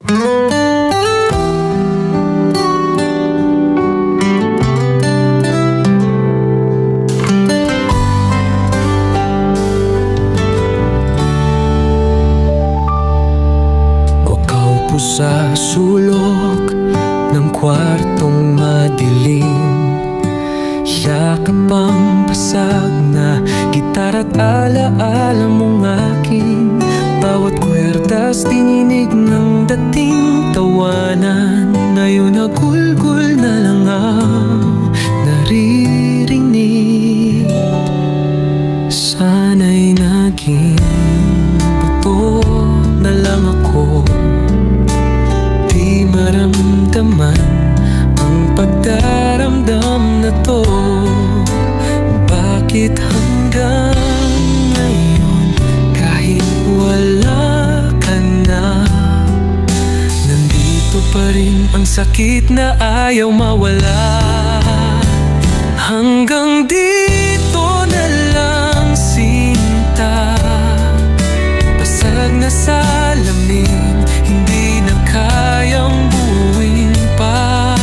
Wakaupo sa sulok ng kwartong madilim, yakap ang basag na gitara't alaala mong aking bawat kwerdas, tininig ng dating tawanan. Ngayon nagulgul na lang ang naririnig. Sana'y naging buto na lang ako, di maramdaman ang pagdaramdam na to. Bakit hanggang ngayon, kahit wala ka na, nandito pa rin ang sakit na ayaw mawala? Hanggang dito na lang sinta, basag na salamin, hindi na kayang buuin pa.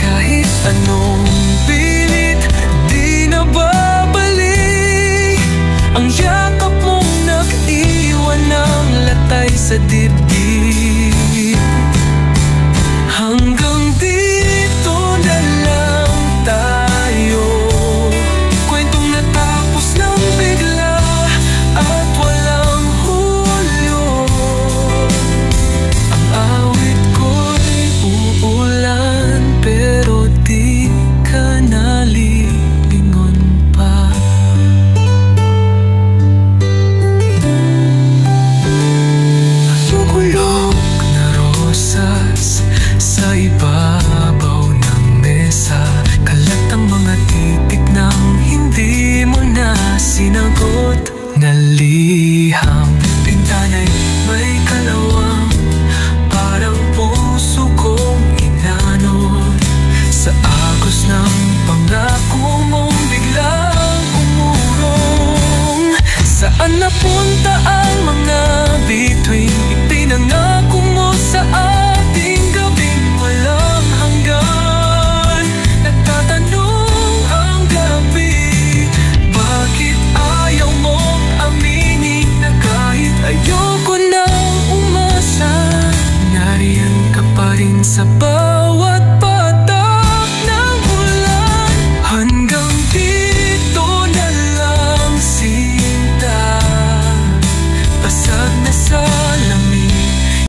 Kahit anong pilit, di na babalik ang yakap mong nag-iwan ng latay sa dibdib. Hanggang dito na lang tayo, kwentong natapos ng bigla at walang hulyo. Ang awit ko'y uulan, pero di ka nalilingon pa. Nasukulog na rosas sa ibabaw ng mesa, kalat ang mga titik ng hindi mo na sinagot na liham. Bintana'y may kalawang, parang puso kong inanod sa agos ng pangako mong biglang umurong. Saan napunta ang mga bituin ipinangako mo sa ating gabing walang hanggan? Nagtatanong ang gabi, bakit ayaw mong aminin na kahit ayoko nang umasa, nariyan ka pa rin sa